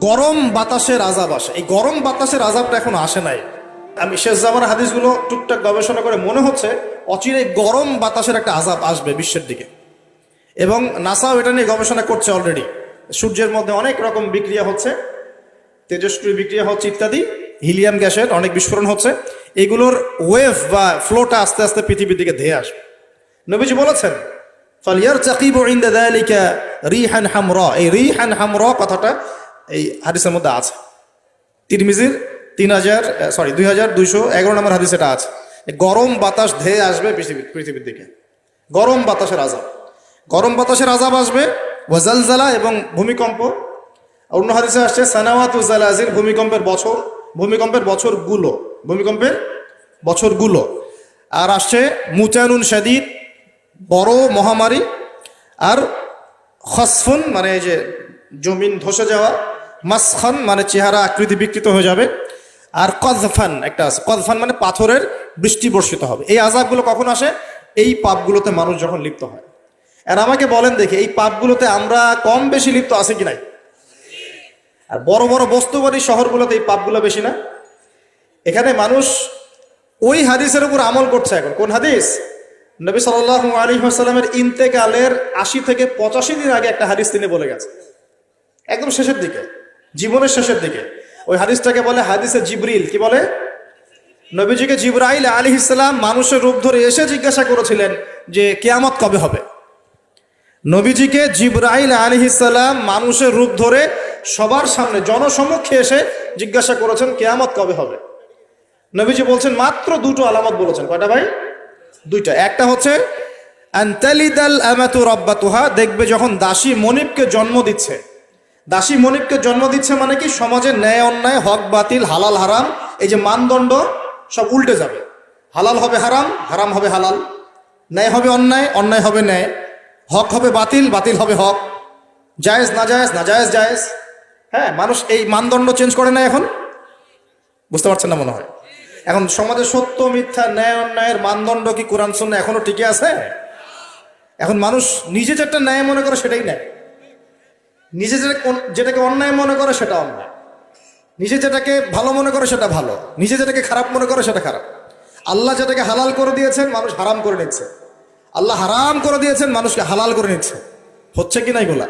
গরম বাতাসের আযাব আসে। এই গরম বাতাসের আযাবটা এখন আসে নাই। আমি শেষ জামানার হাদিসগুলো টুকটাক গবেষণা করে মনে হচ্ছে অচিরে গরম বাতাসের একটা আযাব আসবে বিশ্বের দিকে, এবং নাসাও এটা নিয়ে গবেষণা করছে অলরেডি। সূর্যের মধ্যে অনেক রকম বিক্রিয়া হচ্ছে, তেজস্ক্রিয় বিক্রিয়া হচ্ছে ইত্যাদি, হিলিয়াম গ্যাসের অনেক বিস্ফোরণ হচ্ছে। এগুলোর ওয়েভ বা ফ্লোটা আস্তে আস্তে পৃথিবীর দিকে ধেয়ে আসবে। নবীজি বলেছেন ফালিয়ারতাকিবু ইনদা যালিকা রিহান হামরা। এই রিহান হামরা কথাটা এই হাদিসের মধ্যে আছে। তিরমিজির 2211 নম্বর হাদিস এটা আছে। গরম বাতাস ধেয়ে আসবে পৃথিবীর দিকে, গরম বাতাসের আযাব। গরম বাতাসের আযাব আসবে, ওয়াজালজালা এবং ভূমিকম্প। অন্য হাদিসে আসছে সানাওয়াতু জালাজিল, ভূমিকম্পের বছরগুলো। আর আসছে মুতানুন শাদীদ, বড় মহামারী। আর খসফুন মানে এই যে জমিন ধসে যাওয়া, মাসখান মানে চেহারা আকৃতি বিকৃত হয়ে যাবে। আর কযফান একটা আছে, কযফান মানে পাথরের বৃষ্টি বর্ষিত হবে। এই আযাবগুলো কখন আসে? এই পাপগুলোতে মানুষ যখন লিপ্ত হয়। আর আমাকে বলেন দেখি, এই পাপগুলোতে আমরা কম বেশি লিপ্ত আছে কি নাই? আর বড় বড় বস্তুবাদী শহরগুলোতে এই পাপগুলো বেশি না? এখানে মানুষ ওই হাদিসের উপর আমল করছে। এখন কোন হাদিস? নবী সাল্লাল্লাহু আলাইহি ওয়াসাল্লামের ইন্তেকালের 80 থেকে 85 দিন আগে একটা হাদিস তিনি বলে গেছে, একদম শেষের দিকে, জীবনের শেষের দিকে। ওই হাদিসটাকে বলে হাদিসে জিবরিল। কি বলে? নবীজিকে জিবরাইল আলাইহিস সালাম মানুষের রূপ ধরে এসে জিজ্ঞাসা করেছিলেন যে কিয়ামত কবে হবে। নবীজিকে জিবরাইল আলাইহিস সালাম মানুষের রূপ ধরে সবার সামনে জনসমক্ষে এসে জিজ্ঞাসা করেছেন কিয়ামত কবে হবে। নবীজি বলছেন মাত্র দুটো আলামত বলেছেন। কয়টা ভাই? দুইটা। একটা হচ্ছে আনতালিদাল আমাতু রাব্বাতুহা, দেখবে যখন দাসী মনিবকে জন্ম দিচ্ছে। দাসী মনিবকে জন্ম দিচ্ছে মানে কি? সমাজের ন্যায় অন্যায়, হক বাতিল, হালাল হারাম, এই যে মানদণ্ড সব উল্টে যাবে। হালাল হবে হারাম, হারাম হবে হালাল, ন্যায় হবে অন্যায়, অন্যায় হবে ন্যায়, হক হবে বাতিল, বাতিল হবে হক, জায়েজ নাজায়েজ, নাজায়েজ জায়েজ। হ্যাঁ, মানুষ এই মানদণ্ড চেঞ্জ করে না এখন। বুঝতে পারছেন না মনে হয়? এখন সমাজে সত্য মিথ্যা, ন্যায় অন্যায়ের মানদণ্ড কি কোরআন সুন্নাহ এখনো টিকে আছে? এখন মানুষ নিজে যেটা ন্যায় মনে করে সেটাই ন্যায়, নিজে যেটাকে অন্যায় মনে করে সেটা অন্যায়, নিজে যেটাকে ভালো মনে করে সেটা ভালো, নিজে যেটাকে খারাপ মনে করে সেটা খারাপ। আল্লাহ যেটাকে হালাল করে দিয়েছেন মানুষ হারাম করে নিচ্ছে, আল্লাহ হারাম করে দিয়েছেন মানুষকে হালাল করে নিচ্ছে। হচ্ছে কি না এগুলা?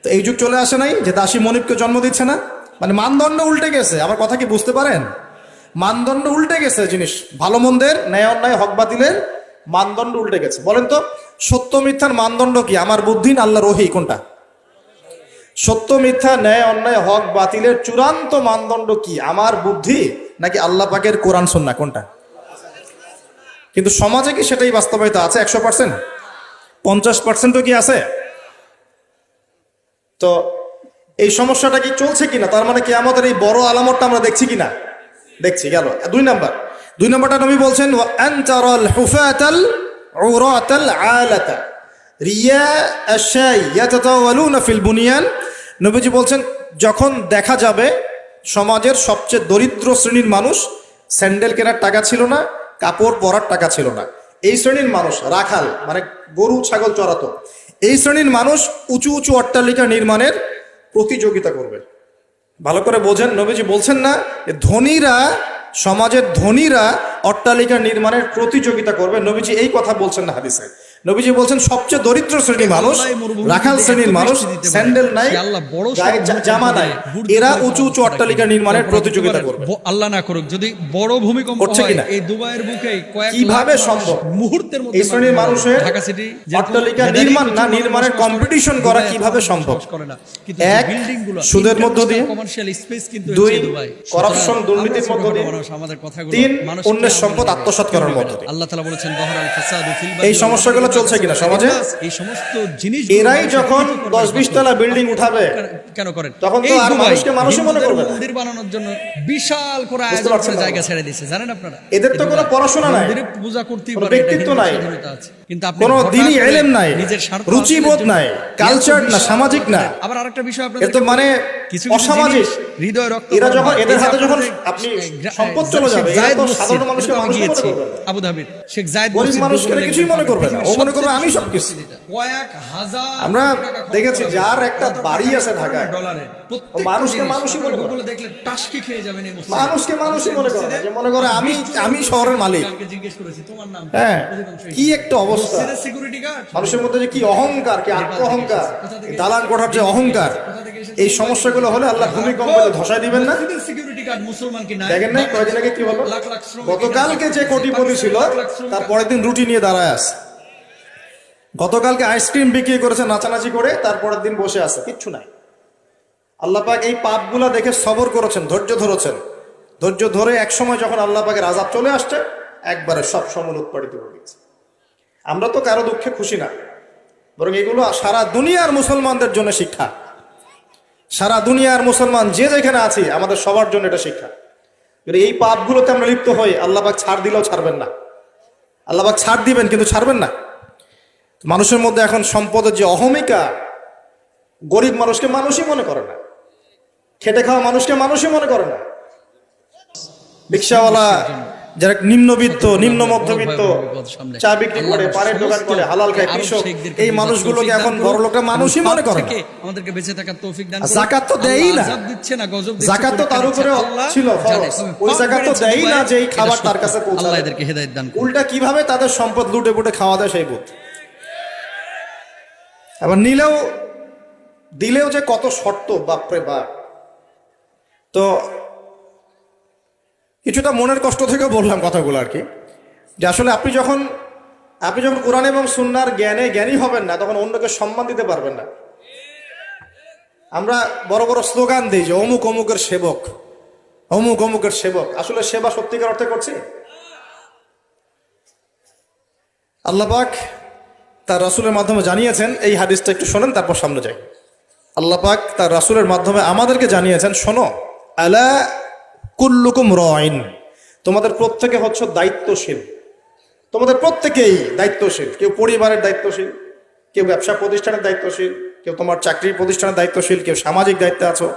তো এই যুগ চলে আসে নাই যে দাসী মনিবকে জন্ম দিচ্ছে না? মানে মানদণ্ড উল্টে গেছে। আমার কথা কি বুঝতে পারেন? মানদণ্ড উল্টে গেছে। জিনিস ভালো মন্দের, ন্যায় অন্যায়, হক বাতিলের মানদণ্ড উল্টে গেছে। বলেন তো সত্য মিথ্যার মানদণ্ড কি? আমার বুদ্ধি না আল্লাহর ওহী? কোনটা? সত্য মিথ্যা, ন্যায় অন্যায়, হক বাতিলের চূড়ান্ত মানদণ্ড কি? আমার বুদ্ধি নাকি আল্লাহ পাকের কোরআন সুন্নাহ? কোনটা? কিন্তু সমাজে কি সেটাই বাস্তবায়িত আছে 100%? 50%ও কি আছে? তো এই সমস্যাটা কি চলছে কিনা? তার মানে কি আমাদের এই বড় আলামতটা আমরা দেখছি কিনা? দেখছি। গেল দুই নাম্বারটা নবী বলছেন ওয়া আনতারাল হুফাতাল উরাতাল আলাতা রিয়া আশাই ইয়াতাতাওয়ালুনা ফিল বুনিয়ান। নবীজি বলছেন যখন দেখা যাবে সমাজের সবচেয়ে দরিদ্র শ্রেণীর মানুষ, স্যান্ডেল কেনার টাকা ছিল না, কাপড় পরার টাকা ছিল না, এই শ্রেণীর মানুষ, রাখাল মানে গরু ছাগল চড়াতো, এই শ্রেণীর মানুষ উঁচু উঁচু অট্টালিকা নির্মাণের প্রতিযোগিতা করবে। ভালো করে বোঝেন, নবীজি বলছেন না ধনীরা, সমাজের ধনীরা অট্টালিকা নির্মাণের প্রতিযোগিতা করবে। নবীজি এই কথা বলছেন না হাদিসে। নবীজি বলছেন সবচেয়ে দরিদ্র শ্রেণীর মানুষ, রাখাল শ্রেণীর মানুষ, স্যান্ডেল নাই, জামা নাই, এরা উঁচু উঁচু অট্টালিকা নির্মাণের প্রতিযোগিতা করবে। আল্লাহ না করুক যদি বড় ভূমিকম্প হয় এই দুবাইয়ের বুকে কিভাবে সম্ভব? মুহূর্তের মধ্যে এই শ্রেণীর মানুষের ঢাকা সিটি অট্টালিকা নির্মাণ না নির্মাণের কম্পিটিশন করা কিভাবে সম্ভব? এক, সুদের মধ্য দিয়ে; দুই, করাপশন দুর্নীতির মধ্য দিয়ে; তিন, অন্যের সম্পদ আত্মসাৎ করার মধ্য দিয়ে। আল্লাহ তাআলা বলেছেন যাহরাল ফাসাদু ফিল এই সমস্যাগুলো চলছে কিনা সমাজে? এই সমস্ত জিনিস এরাই যখন 10-20 তলা বিল্ডিং উঠাবে কেন করেন তখন তো আর মানুষকে মানুষই মনে করবে না। মন্দির বানানোর জন্য বিশাল করে আয়োজন করে জায়গা ছেড়ে দিয়েছে, জানেন আপনারা? এদের তো কোনো পড়াশোনা নাই, মন্দিরে পূজা করতেই কোনো পারে, ব্যক্তিত্ব নাই। স্বাধীনতা আছে। কিন্তু আপনি কোনো হঠাৎ দিনই করে এলেম নাই, নিজের স্বার্থ রুচিবোধ হাসিলের জন্য নাই, এত কালচার না, বিষয় সামাজিক না। আবার আরেকটা বিষয় এ আপনাদের তো মানে কিছু অসামাজিক। জিনিস হৃদয় রক্ত এরা যখন গরম। এদের এই যে হাতে যখন আপনাদের আপনি শেখ সম্পদ চলে যাবে, এরা জায়েদ তো মসজিদ, সাধারণ মানুষকে এটা তো আমি মানুষই মনে গিয়েছি করবে না। আবু ধাবির শেখ জায়েদ গরিব মসজিদ মানুষকে গুগলে কিছুই মনে করবে না, ও মনে করবে আমি পৃথিবীর সবকিছু। সবচেয়ে সুন্দর মসজিদ এটা। কয়েক হাজার আমরা কোটি টাকা খরচ দেখেছি করা যার হয়েছে। একটা কত বাড়ি টাকা আছে খরচ ঢাকায়, ডলারে প্রত্যেকটা মানুষকে জিনিস মানুষই আপনারা মনে করে। গুগলে দেখলে টাসকি খেয়ে যাবেন এই মসজিদে। মানুষকে মানুষই মনে করে না, যে মনে করে আমি আমি শহরের মালিক। কালকে জিজ্ঞেস করেছি তোমার নাম কি? হ্যাঁ, অধিকাংশ কি একটা অবস্থা। মসজিদের সিকিউরিটি গার্ড মানুষের মধ্যে যে কি অহংকার, কি আত্ম অহংকার, দালান কোঠার যে অহংকার, এই সমস্যাগুলো হলে আল্লাহ ভূমিকম্পে ধসায় দিবেন না। মসজিদের সিকিউরিটি গার্ড মুসলমান কি নাই? দেখেন নাই কয়েকদিন আগে কি হলো? লাখ লাখ শ্রমিক গতকালকে যে কোটিপতি ছিল তার পরের দিন রুটি নিয়ে দাঁড়ায় আছে। গতকালকে আইসক্রিম বিক্রি করেছে নাচানাচি করে, তারপরের দিন বসে আছে, কিচ্ছু নাই। আল্লাহ পাক এই পাপগুলা দেখে সবর করেছেন, ধৈর্য ধরেছেন। ধৈর্য ধরে এক সময় যখন আল্লাহ পাকের আযাব চলে আসছে, একবারে সব সমল উৎপাদিত হয়ে গেছে। আমরা তো কারো দুঃখে খুশি না, বরং এগুলো সারা দুনিয়ার মুসলমানদের জন্য শিক্ষা। সারা দুনিয়ার মুসলমান যে যেখানে আছি, আমাদের সবার জন্য এটা শিক্ষা। যদি এই পাপগুলোতে আমরা লিপ্ত হই, আল্লাহ পাক ছাড় দিলেও ছাড়বেন না। আল্লাহ পাক ছাড় দিবেন কিন্তু ছাড়বেন না। মানুষের মধ্যে এখন সম্পদের যে অহমিকা, গরিব মানুষকে মানুষই মনে করে না, খেটে খাওয়া মানুষকে মানুষই মনে করে না। রিক্সাওয়ালা, যারা নিম্নবিত্ত, নিম্ন মধ্যবিত্ত, চা বিক্রি করে, পানের দোকান করে, হালাল খায়, কৃষক, এই মানুষগুলোকে এখন বড় লোকটা মানুষই মনে করে না। আমাদেরকে বেঁচে থাকার তৌফিক দান করুন। যাকাত তো দেয়ই না, আযাব দিচ্ছে না, গজব দিচ্ছে, যাকাত তো তার উপরে আল্লাহ ছিল জানে। ফরজ, ওই যাকাত তো দেয়ই না যে এই খাবার তার কাছে আল্লাহ পৌঁছায়। এদেরকে হেদায়েত দান করুন। উল্টা কিভাবে তাদের সম্পদ লুটে পুটে খাওয়া দেয় সেই বুঝ। আবার দিলেও যে কত শর্ত, বাপরে বাপ। তো কিছুটা মনের কষ্ট থেকে বললাম কথাগুলো আর কি, যে আসলে আপনি যখন কোরআন এবং সুন্নাহর জ্ঞানী হবেন না, তখন অন্যকে সম্মান দিতে পারবেন না। আমরা বড় বড় স্লোগান দিই যে অমুক অমুকের সেবক, অমুক অমুকের সেবক। আসলে সেবা সত্যিকার অর্থে করছি? আল্লাহ পাক তার রাসূলের মাধ্যমে জানিয়েছেন, এই হাদিসটা একটু শোনেন তারপর সামনে যাই। আল্লাহ পাক তার রাসূলের মাধ্যমে আমাদেরকে জানিয়েছেন, শোনো, আলা কুল্লুকুম রাইন, তোমাদের প্রত্যেকে হচ্ছে দায়িত্বশীল। তোমাদের প্রত্যেকেই দায়িত্বশীল। কেউ পরিবারের দায়িত্বশীল, কেউ ব্যবসা প্রতিষ্ঠানের দায়িত্বশীল, কেউ তোমার চাকরি প্রতিষ্ঠানের দায়িত্বশীল, কেউ সামাজিক দায়িত্বে আছো,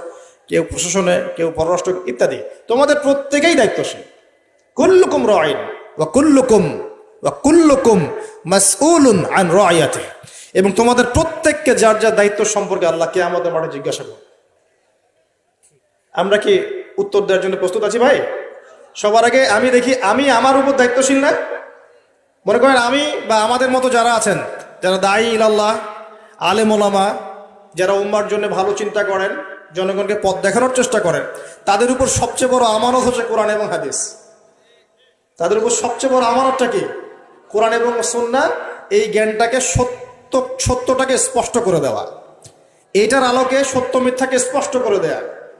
কেউ প্রশাসনে, কেউ পররাষ্ট্র ইত্যাদি। তোমাদের প্রত্যেকেই দায়িত্বশীল। কুল্লুকুম রাইন ওয়া কুল্লুকুম মাসউলুন আন রাইয়াতিহি, এবং তোমাদের প্রত্যেককে যার যার দায়িত্ব সম্পর্কে আল্লাহ কিয়ামতের মাঠে জিজ্ঞাসা করবে। আমরা কি উত্তর দেওয়ার জন্য প্রস্তুত আছি ভাই? সবার আগে আমি দেখি, আমি আমার উপর দায়িত্বশীল না? মনে করেন আমি বা আমাদের মতো যারা আছেন, যারা দায়ী ইলাল্লাহ, আলেম ওলামা, যারা উম্মার জন্য ভালো চিন্তা করেন, জনগণকে পথ দেখানোর চেষ্টা করেন, তাদের উপর সবচেয়ে বড় আমানত হচ্ছে কোরআন এবং হাদিস। তাদের উপর সবচেয়ে বড় আমানতটা কি? কোরআন এবং সুন্নাহ। এই জ্ঞানটাকে সত্যটাকে স্পষ্ট করে দেওয়া, এইটার আলোকে সত্য মিথ্যাকে স্পষ্ট করে দেয়া।